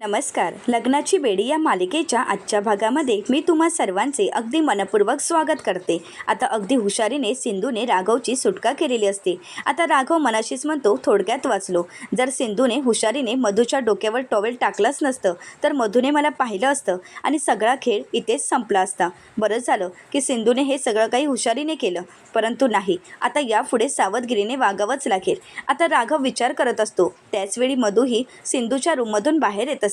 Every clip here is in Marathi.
नमस्कार. लग्नाची बेडी या मालिकेच्या आजच्या भागामध्ये मी तुम्हा सर्वांचे अगदी मनपूर्वक स्वागत करते. आता अगदी हुशारीने सिंधूने राघवची सुटका केलेली असते. आता राघव मनाशीच म्हणतो, थोडक्यात वाचलो. जर सिंधूने हुशारीने मधूच्या डोक्यावर टॉवेल टाकलंच नसतं तर मधूने मला पाहिलं असतं आणि सगळा खेळ इथेच संपला असता. बरं झालं की सिंधूने हे सगळं काही हुशारीने केलं, परंतु नाही, आता यापुढे सावधगिरीने वागावंच लागेल. आता राघव विचार करत असतो. त्याचवेळी मधूही सिंधूच्या रूममधून बाहेर येत असते.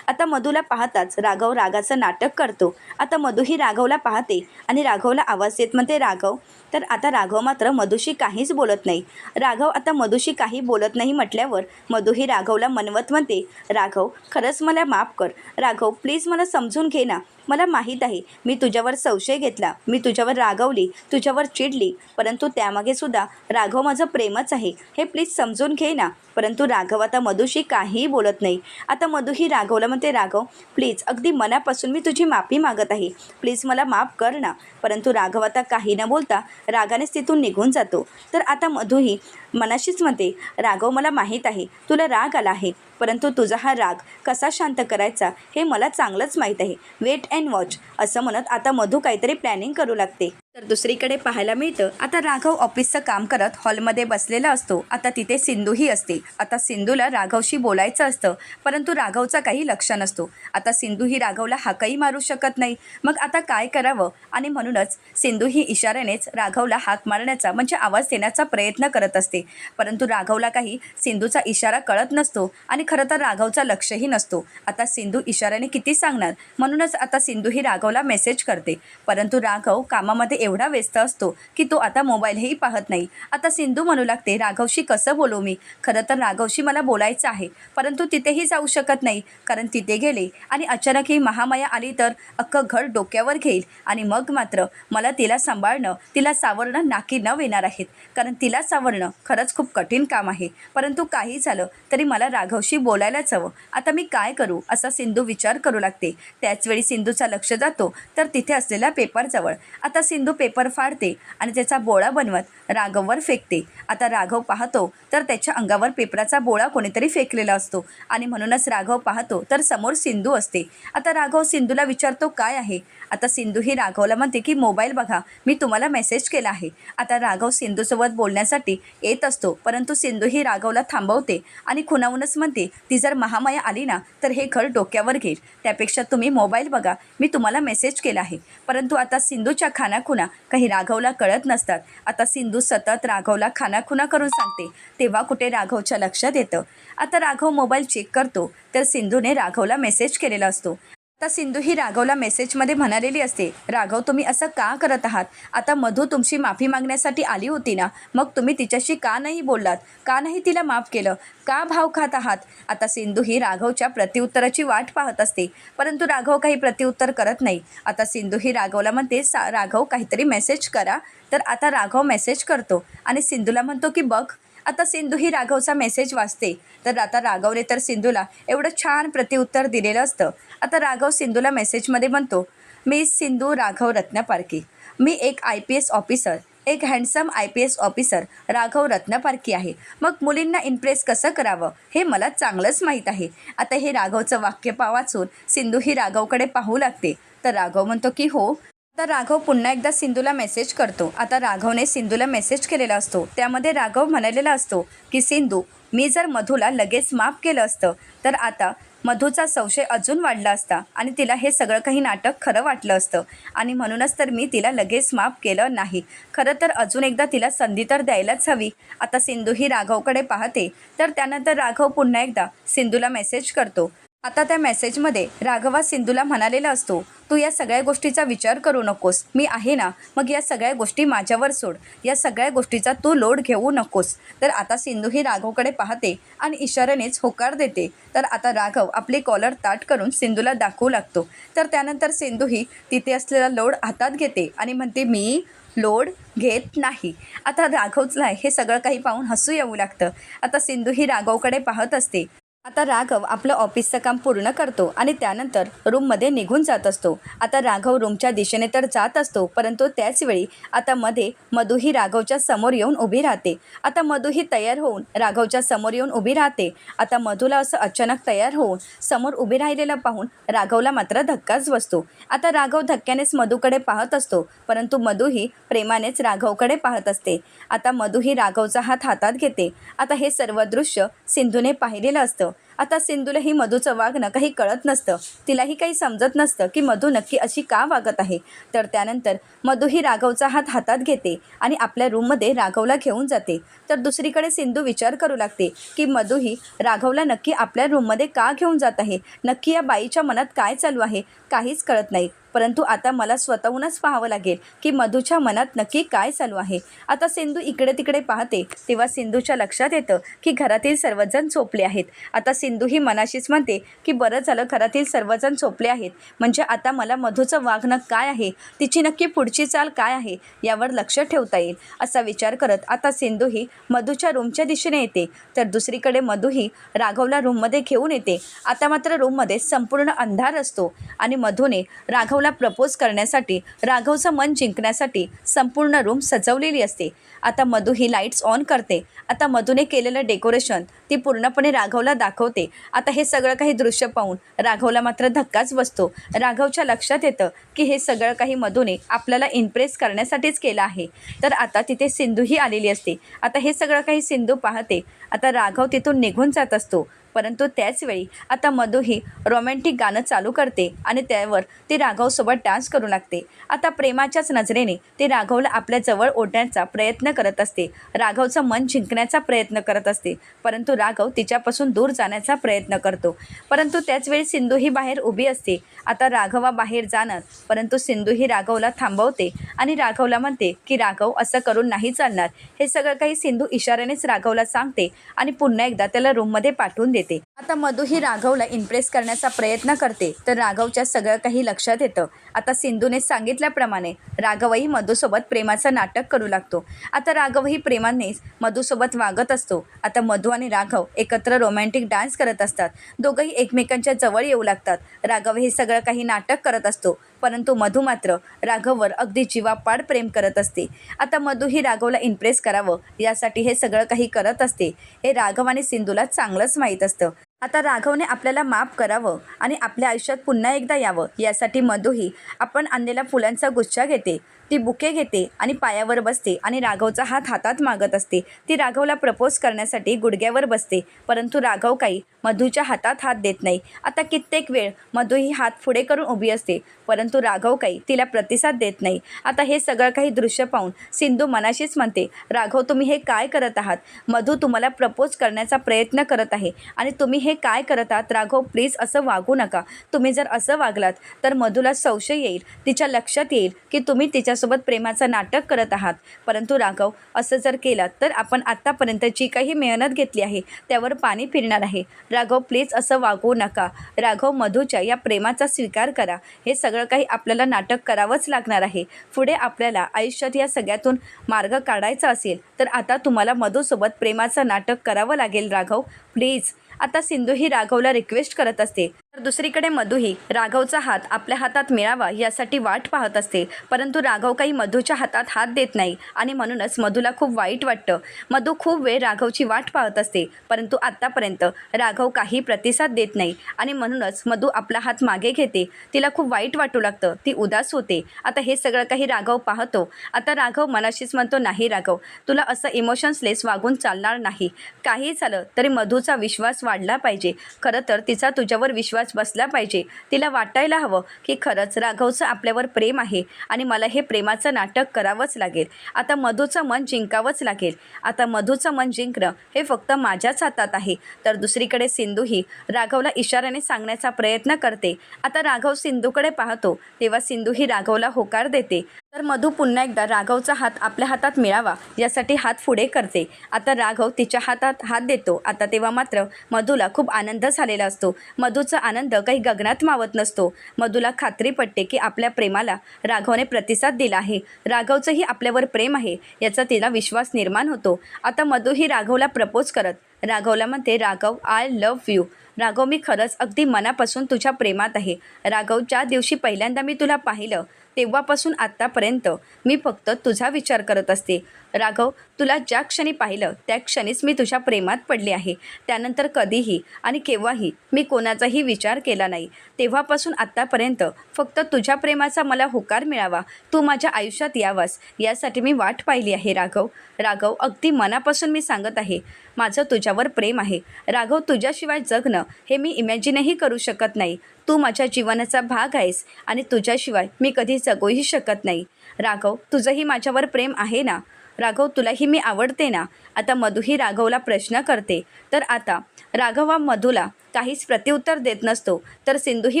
आता मधूला पाहताच राघव रागाचं नाटक करतो. आता मधू ही राघवला पाहते आणि राघवला आवाज येत म्हणते, राघव. तर आता राघव मात्र मधूशी काहीच बोलत नाही. राघव आता मधूशी काही बोलत नाही म्हटल्यावर मधू ही राघवला मनवत म्हणते, राघव खरंच मला माफ कर. राघव प्लीज मला समजून घे ना. मला माहीत आहे मी तुझ्यावर संशय घेतला, मी तुझ्यावर रागवली, तुझ्यावर चिडली, परंतु त्यामागे सुद्धा राघव माझं प्रेमच आहे, हे प्लीज समजून घे ना. परंतु राघव आता मधूशी काहीही बोलत नाही. आता मधू ही राघवला म्हणते, राघव प्लीज अगदी मनापासून मी तुझी माफी मागत आहे, प्लीज मला माफ कर ना. परंतु राघव आता काही न बोलता रागानेच तिथून निघून जातो. तर आता मधूही मनाशीच म्हणते, राघव मला माहीत आहे तुला राग आला आहे, परंतु तुझा हा राग कसा शांत करायचा हे मला चांगलंच माहीत आहे. वेट अँड वॉच असं म्हणत आता मधू काहीतरी प्लॅनिंग करू लागते. तर दुसरीकडे पाहायला मिळतं, आता राघव ऑफिसचं काम करत हॉलमध्ये बसलेला असतो. आता तिथे सिंधूही असते. आता सिंधूला राघवशी बोलायचं असतं, परंतु राघवचा काही लक्ष नसतो. आता सिंधू ही राघवला हाकही मारू शकत नाही. मग आता काय करावं, आणि म्हणूनच सिंधू ही इशाऱ्यानेच राघवला हाक मारण्याचा म्हणजे आवाज देण्याचा प्रयत्न करत असते. परंतु राघवला काही सिंधूचा इशारा कळत नसतो आणि खरं तर राघवचा लक्षही नसतो. आता सिंधू इशाऱ्याने किती सांगणार, म्हणूनच आता सिंधू ही राघवला मेसेज करते. परंतु राघव कामामध्ये एवढा व्यस्त असतो की तो आता मोबाईलही पाहत नाही. आता सिंधू म्हणू लागते, राघवशी कसं बोलू मी. खरं तर राघवशी मला बोलायचं आहे, परंतु तिथेही जाऊ शकत नाही, कारण तिथे गेले आणि अचानक ही महामाया आली तर अख्खं घर डोक्यावर घेईल आणि मग मात्र मला तिला सांभाळणं, तिला सावरणं नाकी नव येणार आहेत, कारण तिला सावरणं खरंच खूप कठीण काम आहे. परंतु काही झालं तरी मला राघवशी बोलायलाच हवं. आता मी काय करू असा सिंधू विचार करू लागते. त्याचवेळी सिंधूचा लक्ष जातो तर तिथे असलेल्या पेपरजवळ. आता सिंधू पेपर फाडते आणि त्याचा बोळा बनवत राघववर फेकते. आता राघव पाहतो तर त्याच्या अंगावर पेपराचा बोळा कोणीतरी फेकलेला असतो आणि म्हणूनच राघव पाहतो तर समोर सिंधू असते. आता राघव सिंधूला विचारतो, काय आहे. आता सिंधू ही राघवला म्हणते की मोबाईल बघा, मी तुम्हाला मेसेज केला आहे. आता राघव सिंधूसोबत बोलण्यासाठी येत असतो, परंतु सिंधू ही राघवला थांबवते आणि खुणावूनच म्हणते, ती जर महामाया आली ना तर हे घर डोक्यावर घेईल, त्यापेक्षा तुम्ही मोबाईल बघा, मी तुम्हाला मेसेज केला आहे. परंतु आता सिंधूच्या खानाखुणा काही राघवला कळत नसतात. आता सिंधू सतत राघवला खानाखुणा करून सांगते, तेव्हा कुठे राघवच्या लक्षात येतं. आता राघव मोबाईल चेक करतो तर सिंधूने राघवला मेसेज केलेला असतो. आता सिंधू ही राघवला मेसेजमध्ये म्हणालेली असते, राघव तुम्ही असं का करत आहात. आता मधू तुमची माफी मागण्यासाठी आली होती ना, मग तुम्ही तिच्याशी का नाही बोललात, का नाही तिला माफ केलं, का भाव खात आहात. आता सिंधू ही राघवच्या प्रत्युत्तराची वाट पाहत असते, परंतु राघव काही प्रत्युत्तर करत नाही. आता सिंधू ही राघवला म्हणते, राघव काहीतरी मेसेज करा. तर आता राघव मेसेज करतो आणि सिंधूला म्हणतो की बघ. आता सिंधू ही राघवचा मेसेज वाचते तर आता राघवने तर सिंधूला एवढं छान प्रत्युत्तर दिलेलं असतं. आता राघव सिंधूला मेसेजमध्ये म्हणतो, मी सिंधू राघव रत्नपारखी, मी एक IPS ऑफिसर, एक handsome IPS officer Raghav Ratnaparkhi आहे. मग मुलींना इम्प्रेस कसं करावं हे मला चांगलंच माहीत आहे. आता हे राघवचं वाक्य वाचून सिंधू ही राघवकडे पाहू लागते. तर राघव म्हणतो की हो. आता राघव पुन्हा एकदा सिंधूला मेसेज करतो. आता राघवने सिंधूला मेसेज केलेला असतो, त्यामध्ये राघव म्हणालेला असतो की सिंधू, मी जर मधूला लगेच माफ केलं असतं तर आता मधूचा संशय अजून वाढला असता आणि तिला हे सगळं काही नाटक खरं वाटलं असतं आणि म्हणूनच तर मी तिला लगेच माफ केलं नाही. खरं तर अजून एकदा तिला संधी तर द्यायलाच हवी. आता सिंधू ही राघवकडे पाहते तर त्यानंतर राघव पुन्हा एकदा सिंधूला मेसेज करतो. आता त्या मेसेजमध्ये राघवा सिंधूला म्हणालेला असतो, तू या सगळ्या गोष्टीचा विचार करू नकोस, मी आहे ना, मग या सगळ्या गोष्टी माझ्यावर सोड, या सगळ्या गोष्टीचा तू लोड घेऊ नकोस. तर आता सिंधू ही राघवकडे पाहते आणि इशाऱ्यानेच होकार देते. तर आता राघव आपली कॉलर ताट करून सिंधूला दाखवू लागतो. तर त्यानंतर सिंधू ही तिथे असलेला लोड हातात घेते आणि म्हणते, मी लोड घेत नाही. आता राघवला हे सगळं काही पाहून हसू येऊ लागतं. आता सिंधू ही राघवकडे पाहत असते. आता राघव आपलं ऑफिसचं काम पूर्ण करतो आणि त्यानंतर रूममध्ये निघून जात असतो. आता राघव रूमच्या दिशेने तर जात असतो, परंतु त्याचवेळी आता मध्ये मधु ही राघवच्या समोर येऊन उभी राहते. आता मधु ही तयार होऊन राघवच्या समोर येऊन उभी राहते. आता मधुला असं अचानक तयार होऊन समोर उभी राहिलेलं पाहून राघवला मात्र धक्काच बसतो. आता राघव धक्क्यानेच मधुकडे पाहत असतो, परंतु मधु ही प्रेमानेच राघवकडे पाहत असते. आता मधु ही राघवचा हात हातात घेते. आता हे सर्व दृश्य सिंधूने पाहिलेलं असतं. आता सिंधूला ही मधूचं वागणं काही कळत नसतं. तिलाही काही समजत नसतं की मधू नक्की अशी का वागत आहे. तर त्यानंतर मधू ही राघवचा हात हातात घेते आणि आपल्या रूममध्ये राघवला घेऊन जाते. तर दुसरीकडे सिंधू विचार करू लागते की मधू ही राघवला नक्की आपल्या रूममध्ये का घेऊन जात आहे. नक्की या बाईच्या मनात काय चालू आहे काहीच कळत नाही. परंतु आता मला स्वतःहूनच पाहावं लागेल की मधूच्या मनात नक्की काय चालू आहे. आता सिंधू इकडे तिकडे पाहते तेव्हा सिंधूच्या लक्षात येतं की घरातील सर्वजण झोपले आहेत. आता सिंधू ही मनाशीच म्हणते की बरं झालं घरातील सर्वजण झोपले आहेत, म्हणजे आता मला मधूचं वागणं काय आहे, तिची नक्की पुढची चाल काय आहे यावर लक्ष ठेवता येईल. असा विचार करत आता सिंधू ही मधूच्या रूमच्या दिशेने येते. तर दुसरीकडे मधू ही राघवला रूममध्ये घेऊन येते. आता मात्र रूममध्ये संपूर्ण अंधार असतो आणि मधूने राघवला प्रपोज करण्यासाठी, राघवचं मन जिंकण्यासाठी संपूर्ण रूम सजवलेली असते. आता मधू ही लाईट्स ऑन करते. आता मधूने केलेलं डेकोरेशन ती पूर्णपणे राघवला दाखवते. आता हे सगळं काही दृश्य पाहून राघवला मात्र धक्काच बसतो. राघवच्या लक्षात येतं की हे सगळं काही मधूने आपल्याला इम्प्रेस करण्यासाठीच केलं आहे. तर आता तिथे सिंधूही आलेली असते. आता हे सगळं काही सिंधू पाहते. आता राघव तिथून निघून जात असतो, परंतु त्याचवेळी आता मधू ही रोमॅन्टिक गाणं चालू करते आणि त्यावर ती राघवसोबत डान्स करू लागते. आता प्रेमाच्याच नजरेने ती राघवला आपल्या जवळ ओढण्याचा प्रयत्न करत असते, राघवचं मन जिंकण्याचा प्रयत्न करत असते. परंतु राघव तिच्यापासून दूर जाण्याचा प्रयत्न करतो. परंतु त्याचवेळी सिंधू ही बाहेर उभी असते. आता राघवा बाहेर जाणार, परंतु सिंधू ही राघवला थांबवते आणि राघवला म्हणते की राघव असं करून नाही चालणार. हे सगळं काही सिंधू इशाऱ्यानेच राघवला सांगते आणि पुन्हा एकदा त्याला रूममध्ये पाठवून देते. आता मधू ही राघवला इम्प्रेस करण्याचा प्रयत्न करते. तर राघवच्या सगळं काही लक्षात येतं. आता सिंधूने सांगितल्याप्रमाणे राघवही मधूसोबत प्रेमाचं नाटक करू लागतो. आता राघवही प्रेमानेच मधूसोबत वागत असतो. आता मधू आणि राघव एकत्र रोमॅन्टिक डान्स करत असतात. दोघंही एकमेकांच्या जवळ येऊ लागतात. राघव हे सगळं काही नाटक करत असतो, परंतु मधू मात्र राघववर अगदी जीवापाड प्रेम करत असते. आता मधू ही राघवला इम्प्रेस करावं यासाठी हे सगळं काही करत असते. हे राघव आणि सिंधूला चांगलंच माहीत असतं. आता राघवने आपल्याला माफ करावं आणि आपल्या आयुष्यात पुन्हा एकदा यावं यासाठी मधू ही आपण आणलेला फुलांचा गुच्छा घेते, ती बुके घेते आणि पायावर बसते आणि राघवचा हात हातात मागत असते. ती राघवला प्रपोज करण्यासाठी गुडघ्यावर बसते, परंतु राघव काही मधूच्या हातात हात देत नाही. आता कित्येक वेळ मधू ही हात पुढे करून उभी असते, परंतु राघव काही तिला प्रतिसाद देत नाही. आता हे सगळं काही दृश्य पाहून सिंधू मनाशीच म्हणते, राघव तुम्ही हे काय करत आहात. मधू तुम्हाला प्रपोज करण्याचा प्रयत्न करत आहे आणि तुम्ही हे काय करत आहात. राघव प्लीज असं वागू नका. तुम्ही जर असं वागलात तर मधूला संशय येईल, तिच्या लक्षात येईल की तुम्ही तिच्यासोबत प्रेमाचं नाटक करत आहात. परंतु राघव असं जर केलात तर आपण आत्तापर्यंत जी काही मेहनत घेतली आहे त्यावर पाणी फिरणार आहे. राघव प्लीज असं वागू नका. राघव मधूच्या या प्रेमाचा स्वीकार करा. हे सगळं काही आपल्याला नाटक करावंच लागणार आहे. पुढे आपल्याला आयुष्यात या सगळ्यातून मार्ग काढायचा असेल तर आता तुम्हाला मधूसोबत प्रेमाचं नाटक करावं लागेल. राघव प्लीज. आता सिंधू ही राघवला रिक्वेस्ट करत असते. तर दुसरीकडे मधू ही राघवचा हात आपल्या हातात मिळावा यासाठी वाट पाहत असते, परंतु राघव काही मधूच्या हातात हात देत नाही आणि म्हणूनच मधूला खूप वाईट वाटतं. मधू खूप वेळ राघवची वाट पाहत असते, परंतु आत्तापर्यंत राघव काही प्रतिसाद देत नाही आणि म्हणूनच मधू आपला हात मागे घेते. तिला खूप वाईट वाटू लागतं, ती उदास होते. आता हे सगळं काही राघव पाहतो. आता राघव मनाशीच म्हणतो, नाही राघव, तुला असं इमोशन्सलेस वागून चालणार नाही. काही झालं तरी मधूचा विश्वास वाढला पाहिजे. खरं तर तिचा तुझ्यावर विश्वास बसला पाहिजे. तिला वाटायला हवं की खरंच राघवचं आपल्यावर प्रेम आहे आणि मला हे प्रेमाचं नाटक करावंच लागेल. आता मधूचं मन जिंकावंच लागेल. आता मधूचं मन जिंकणं हे फक्त माझ्याच हातात आहे. तर दुसरीकडे सिंधू ही राघवला इशाऱ्याने सांगण्याचा प्रयत्न करते. आता राघव सिंधूकडे पाहतो तेव्हा सिंधू ही राघवला होकार देते. तर मधू पुन्हा एकदा राघवचा हात आपल्या हातात मिळावा यासाठी हात पुढे करते. आता राघव तिच्या हातात हात देतो. आता तेव्हा मात्र मधूला खूप आनंद झालेला असतो. मधूचा आनंद काही गगनात मावत नसतो. मधूला खात्री पटते की आपल्या प्रेमाला राघवने प्रतिसाद दिला आहे, राघवचंही आपल्यावर प्रेम आहे याचा तिला विश्वास निर्माण होतो. आता मधू ही राघवला प्रपोज करत राघवला म्हणते, Raghav I love you. Raghav मी खरंच अगदी मनापासून तुझ्या प्रेमात आहे. राघव ज्या दिवशी पहिल्यांदा मी तुला पाहिलं तेव्हापासून आत्तापर्यंत मी फक्त तुझा विचार करत असते. राघव तुला ज्या क्षणी पाहिलं त्या क्षणीच मी तुझ्या प्रेमात पडले आहे. त्यानंतर कधीही आणि केव्हाही मी कोणाचाही विचार केला नाही. तेव्हापासून आत्तापर्यंत फक्त तुझ्या प्रेमाचा मला होकार मिळावा, तू माझ्या आयुष्यात यावास यासाठी मी वाट पाहिली आहे. राघव राघव अगदी मनापासून मी सांगत आहे, माझं तुझ्यावर प्रेम आहे. राघव तुझ्याशिवाय जगणं हे मी इमॅजिनही करू शकत नाही. तू माझ्या जीवनाचा भाग आहेस आणि तुझ्याशिवाय मी कधी जगूही शकत नाही. राघव तुझंही माझ्यावर प्रेम आहे ना? राघव तुलाही मी आवडते ना? आता मधूही राघवला प्रश्न करते. तर आता राघव हा मधूला काहीच प्रत्युत्तर देत नसतो. तर सिंधूही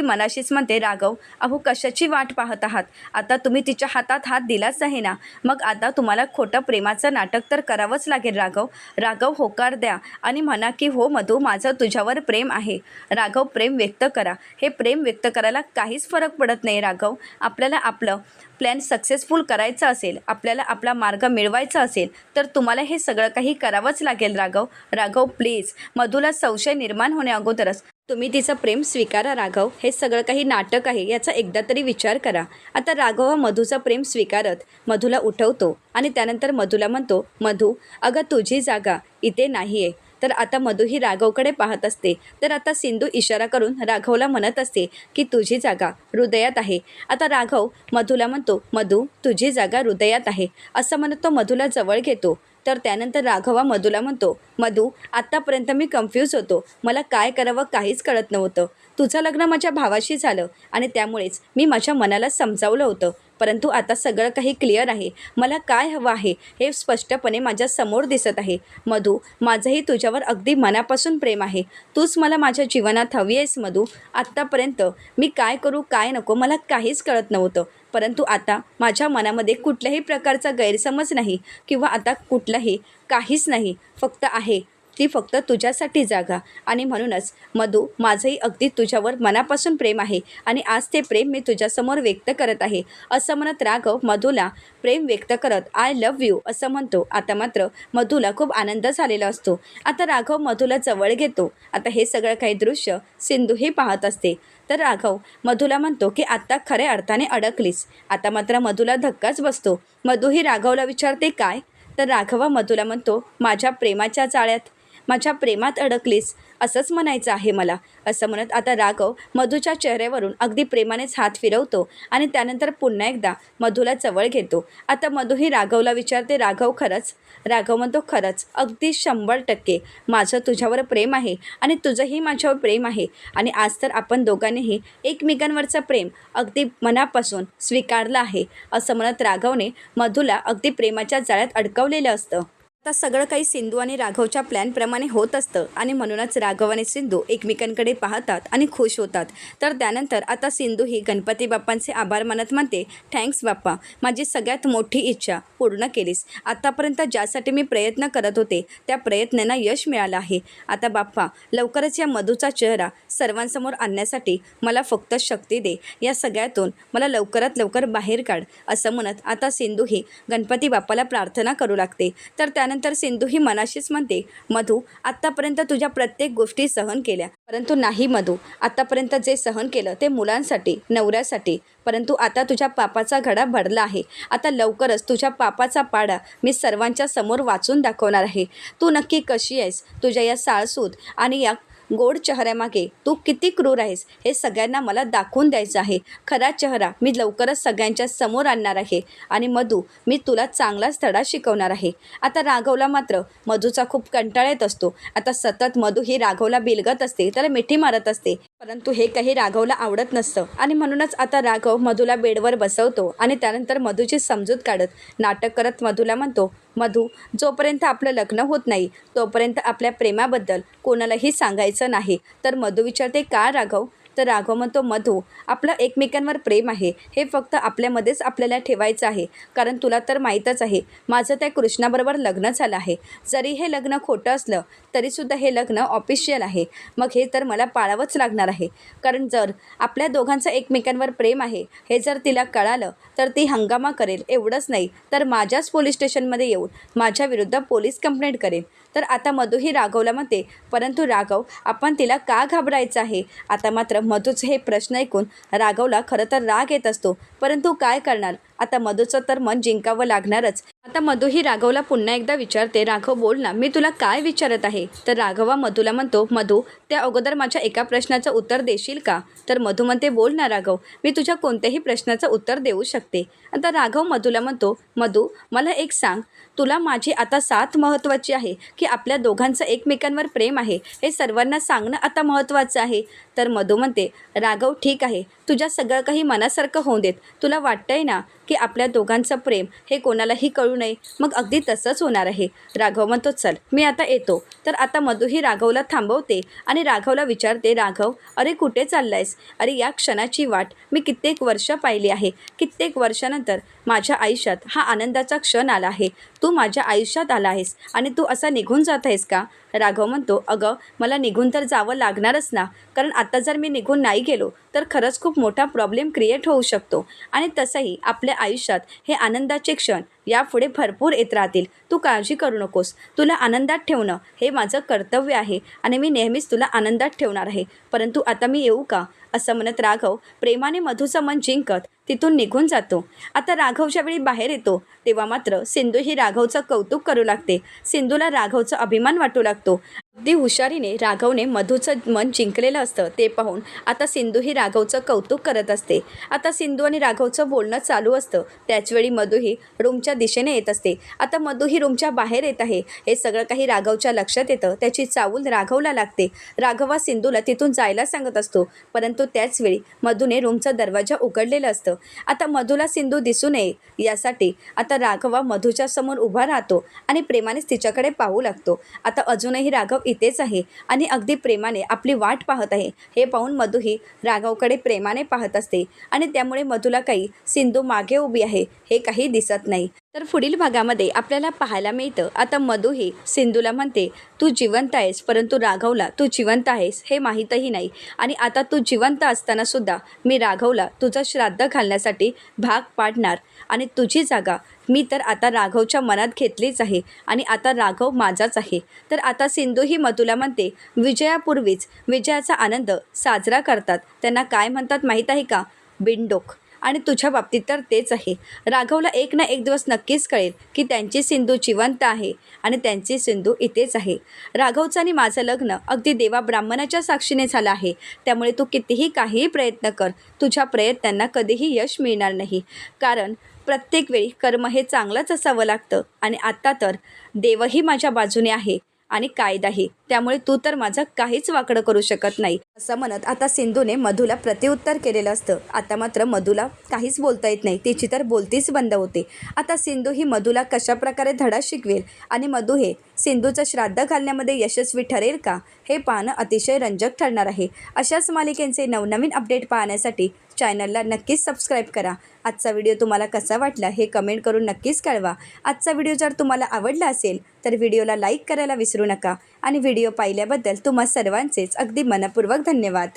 मनाशीच म्हणते, राघव अहो कशाची वाट पाहत आहात? आता तुम्ही तिच्या हातात हात दिलाच आहे ना, मग आता तुम्हाला खोटं प्रेमाचं नाटक तर करावंच लागेल. राघव राघव होकार द्या आणि म्हणा की हो मधू, माझं तुझ्यावर प्रेम आहे. राघव प्रेम व्यक्त करा. हे प्रेम व्यक्त करायला काहीच फरक पडत नाही. राघव आपल्याला आपलं प्लॅन सक्सेसफुल करायचं असेल, आपल्याला आपला मार्ग मिळवायचा असेल तर तुम्हाला हे सगळं काही करावंच लागेल. राघव राघव प्लीज, मधूला संशय निर्माण होण्या अगोदरच तुम्ही तिचं प्रेम स्वीकारा. राघव हे सगळं काही नाटक आहे याचा एकदा तरी विचार करा. आता राघव हा मधूचं प्रेम स्वीकारत मधूला उठवतो आणि त्यानंतर मधूला म्हणतो, मधू अगं तुझी जागा इथे नाही आहे. तर आता मधू ही राघवकडे पाहत असते. तर आता सिंधू इशारा करून राघवला म्हणत असते की तुझी जागा हृदयात आहे. आता राघव मधूला म्हणतो, मधू तुझी जागा हृदयात आहे असं म्हणत तो मधूला जवळ घेतो. तर त्यानंतर राघवा मधूला म्हणतो, मधू आत्तापर्यंत मी कन्फ्यूज होतो, मला काय करावं काहीच कळत नव्हतं. तुझं लग्न माझ्या भावाशी झालं आणि त्यामुळेच मी माझ्या मनाला समजावलं होतं, परंतु आता सगळं काही क्लिअर आहे. मला काय हवं आहे हे स्पष्टपणे माझ्या समोर दिसत आहे. मधू माझंही तुझ्यावर अगदी मनापासून प्रेम आहे. तूच मला माझ्या जीवनात हवी आहेस मधू. आत्तापर्यंत मी काय करू काय नको मला काहीच कळत नव्हतं, परंतु आता माझ्या मनामध्ये कुठल्याही प्रकारचा गैरसमज नाही किंवा आता कुठलाही काहीच नाही, फक्त आहे ती फक्त तुझ्यासाठी जागा. आणि म्हणूनच मधू माझंही अगदी तुझ्यावर मनापासून प्रेम आहे आणि आज ते प्रेम मी तुझ्यासमोर व्यक्त करत आहे असं म्हणत राघव मधूला प्रेम व्यक्त करत आय लव्ह यू असं म्हणतो. आता मात्र मधूला खूप आनंद झालेला असतो. आता राघव मधूला जवळ घेतो. आता हे सगळं काही दृश्य सिंधूही पाहत असते. तर राघव मधूला म्हणतो की आत्ता खऱ्या अर्थाने अडकलीस. आता मात्र मधूला धक्काच बसतो. मधूही राघवला विचारते काय? तर राघव मधूला म्हणतो, माझ्या प्रेमाच्या जाळ्यात माझ्या प्रेमात अडकलीस असंच म्हणायचं आहे मला असं म्हणत आता राघव मधूच्या चेहऱ्यावरून अगदी प्रेमानेच हात फिरवतो आणि त्यानंतर पुन्हा एकदा मधूला जवळ घेतो. आता मधूही राघवला विचारते, राघव खरंच? राघव म्हणतो, खरंच अगदी 100% माझं तुझ्यावर प्रेम आहे आणि तुझंही माझ्यावर प्रेम आहे आणि आज तर आपण दोघांनीही एकमेकांवरचं प्रेम अगदी मनापासून स्वीकारलं आहे असं म्हणत राघवने मधूला अगदी प्रेमाच्या जाळ्यात अडकवलेलं असतं. आता सगळं काही सिंधू आणि राघवच्या प्लॅनप्रमाणे होत असतं आणि म्हणूनच राघव आणि सिंधू एकमेकांकडे पाहतात आणि खुश होतात. तर त्यानंतर आता सिंधू ही गणपती बाप्पांचे आभार मानत म्हणते, थँक्स बाप्पा, माझी सगळ्यात मोठी इच्छा पूर्ण केलीस. आतापर्यंत ज्यासाठी मी प्रयत्न करत होते त्या प्रयत्नांना यश मिळालं आहे. आता बाप्पा लवकरच या मधूचा चेहरा सर्वांसमोर आणण्यासाठी मला फक्त शक्ती दे. या सगळ्यातून मला लवकरात लवकर बाहेर काढ असं म्हणत आता सिंधू ही गणपती बाप्पाला प्रार्थना करू लागते. तर त्यानंतर सिंधू ही मनाशीच म्हणते, मधू आत्तापर्यंत तुझ्या प्रत्येक गोष्टी सहन केल्या, परंतु नाही मधू, आत्तापर्यंत जे सहन केलं ते मुलांसाठी नवऱ्यासाठी, परंतु आता तुझ्या पापाचा घडा भरला आहे. आता लवकरच तुझ्या पापाचा पाडा मी सर्वांच्या समोर वाचून दाखवणार आहे. तू नक्की कशी आहेस? तुझ्या या साळसूद आणि या गोड चेहऱ्यामागे तू किती क्रूर आहेस हे सगळ्यांना मला दाखवून द्यायचं आहे. खरा चेहरा मी लवकरच सगळ्यांच्या समोर आणणार आहे आणि मधू मी तुला चांगलाच धडा शिकवणार आहे. आता राघवला मात्र मधूचा खूप कंटाळा येत असतो. आता सतत मधू ही राघवला बिलगत असते, त्याला मिठी मारत असते, परंतु हे काही राघवला आवडत नसतं आणि म्हणूनच आता राघव मधूला बेडवर बसवतो आणि त्यानंतर मधूची समजूत काढत नाटक करत मधूला म्हणतो, मधू जोपर्यंत आपलं लग्न होत नाही तोपर्यंत आपल्या प्रेमाबद्दल कोणालाही सांगायचं नाही. तर मधू विचारते, का राघव? तर राघव म्हणतो, मधू आपलं एकमेकांवर प्रेम आहे हे फक्त आपल्यामध्येच आपल्याला ठेवायचं आहे, कारण तुला तर माहीतच आहे माझं त्या कृष्णाबरोबर लग्न झालं आहे. जरी हे लग्न खोटं असलं तरीसुद्धा हे लग्न ऑफिशियल आहे. मग हे तर मला पाळावंच लागणार आहे, कारण जर आपल्या दोघांचं एकमेकांवर प्रेम आहे हे जर तिला कळालं तर ती हंगामा करेल. एवढंच नाही तर माझ्याच पोलीस स्टेशनमध्ये येऊन माझ्या विरुद्ध पोलीस कंप्लेंट करेल. तर आता मधूही राघवला म्हणते, परंतु राघव आपण तिला का घाबरायचं आहे? आता मात्र मधूचे हे प्रश्न ऐकून राघवला खरं तर राग येत असतो, परंतु काय करणार, आता मधूचं तर मन जिंकावं लागणारच. आता मधूही राघवला पुन्हा एकदा विचारते, राघव बोल ना, मी तुला काय विचारत आहे? तर राघवा मधूला म्हणतो, मधू त्या अगोदर माझ्या एका प्रश्नाचं उत्तर देशील का? तर मधू म्हणते, बोल ना राघव, मी तुझ्या कोणत्याही प्रश्नाचं उत्तर देऊ शकते. आता राघव मधूला म्हणतो, मधू मला एक सांग, तुला माझी आता साथ महत्त्वाची आहे की आपल्या दोघांचं एकमेकांवर प्रेम आहे हे सर्वांना सांगणं आता महत्त्वाचं आहे? तर मधू म्हणते, राघव ठीक आहे, तुझ्या सगळं काही मनासारखं होऊन देत. तुला वाटतंय ना की आपल्या दोघांचं प्रेम हे कोणालाही कळू नये, मग अगदी तसंच होणार आहे. राघव म्हणतो, चल मी आता येतो. तर आता मधूही राघवला थांबवते आणि राघवला विचारते, राघव अरे कुठे चाललायस? अरे या क्षणाची वाट मी कित्येक वर्ष पाहिली आहे. कित्येक वर्षानंतर माझ्या आयुष्यात हा आनंदाचा क्षण आला आहे. तू माझ्या आयुष्यात आला आहेस आणि तू असा निघून जात आहेस का? राघव म्हणतो, अगं मला निघून तर जावं लागणारच ना, कारण आता जर मी निघून नाही गेलो तर खरंच खूप मोठा प्रॉब्लेम क्रिएट होऊ शकतो. आणि तसंही आपल्या आयुष्यात हे आनंदाचे क्षण यापुढे भरपूर येत राहतील. तू काळजी करू नकोस. तुला आनंदात ठेवणं हे माझं कर्तव्य आहे आणि मी नेहमीच तुला आनंदात ठेवणार आहे. परंतु आता मी येऊ का? असं म्हणत राघव प्रेमाने मधूचं मन जिंकत तिथून निघून जातो. आता राघव ज्यावेळी बाहेर येतो तेव्हा मात्र सिंधू ही राघवचं कौतुक करू लागते. सिंधूला राघवचा अभिमान वाटू लागतो. अगदी हुशारीने राघवने मधूचं मन जिंकलेलं असतं ते पाहून आता सिंधू ही राघवचं कौतुक करत असते. आता सिंधू आणि राघवचं बोलणं चालू असतं. त्याचवेळी मधू ही रूमच्या दिशेने येत असते. आता मधू ही रूमच्या बाहेर येत आहे हे सगळं काही राघवच्या लक्षात येतं. त्याची चावल राघवला लागते. राघव सिंधूला तिथून जायला सांगत असतो, परंतु त्याचवेळी मधूने रूमचा दरवाजा उघडलेला असतं. आता मधूला सिंधू दिसू नये यासाठी आता राघव मधूच्या समोर उभा राहतो आणि प्रेमानेच तिच्याकडे पाहू लागतो. आता अजूनही राघव इथेच आहे आणि अगदी प्रेमाने आपली वाट पाहत आहे. हे पाहून मधू ही राघवकडे प्रेमाने पाहत असते आणि त्यामुळे मधूला काही सिंधू मागे उभी आहे हे काही दिसत नाही. तर पुढील भागामध्ये आपल्याला पाहायला मिळतं, आता मधू ही सिंधूला म्हणते, तू जिवंत आहेस, परंतु राघवला तू जिवंत आहेस हे माहीतही नाही. आणि आता तू जिवंत असताना सुद्धा मी राघवला तुझं श्राद्ध घालण्यासाठी भाग पाडणार आणि तुझी जागा मी तर आता राघवच्या मनात घेतलीच आहे आणि आता राघव माझाच आहे. तर आता सिंधू ही मधूला म्हणते, विजयापूर्वीच विजयाचा आनंद साजरा करतात त्यांना काय म्हणतात माहीत आहे का? बिनडोक. आणि तुझ्या बाबतीत तर तेच आहे. राघवला एक ना एक दिवस नक्कीच कळेल की त्यांची सिंधू जिवंत आहे आणि त्यांची सिंधू इथेच आहे. राघवचं आणि माझं लग्न अगदी देवा ब्राह्मणाच्या साक्षीने झालं आहे. त्यामुळे तू कितीही काहीही प्रयत्न कर, तुझ्या प्रयत्नांना कधीही यश मिळणार नाही. कारण प्रत्येक वेळी कर्म हे चांगलंच असावं लागतं आणि आत्ता तर देवही माझ्या बाजूने आहे आणि कायदाही, त्यामुळे तू तर माझं काहीच वाकडं करू शकत नाही. असं म्हणत आता सिंधूने मधूला प्रत्युत्तर केलेलं असतं. आता मात्र मधूला काहीच बोलता येत नाही. तिची तर बोलतीच बंद होते. आता सिंधू ही मधूला कशाप्रकारे धडा शिकवेल आणि मधू हे सिंधूचं श्राद्ध घालण्यामध्ये यशस्वी ठरेल का हे पाहणं अतिशय रंजक ठरणार आहे. अशाच मालिकेंचे नवनवीन अपडेट पाहण्यासाठी चॅनलला नक्कीच सबस्क्राईब करा. आजचा व्हिडिओ तुम्हाला कसा वाटला हे कमेंट करून नक्कीच कळवा. आजचा व्हिडिओ जर तुम्हाला आवडला असेल तर व्हिडिओला लाईक करायला विसरू नका आणि व्हिडिओ पाहिल्याबद्दल तुम्हा सर्वांचेच अगदी मनपूर्वक धन्यवाद.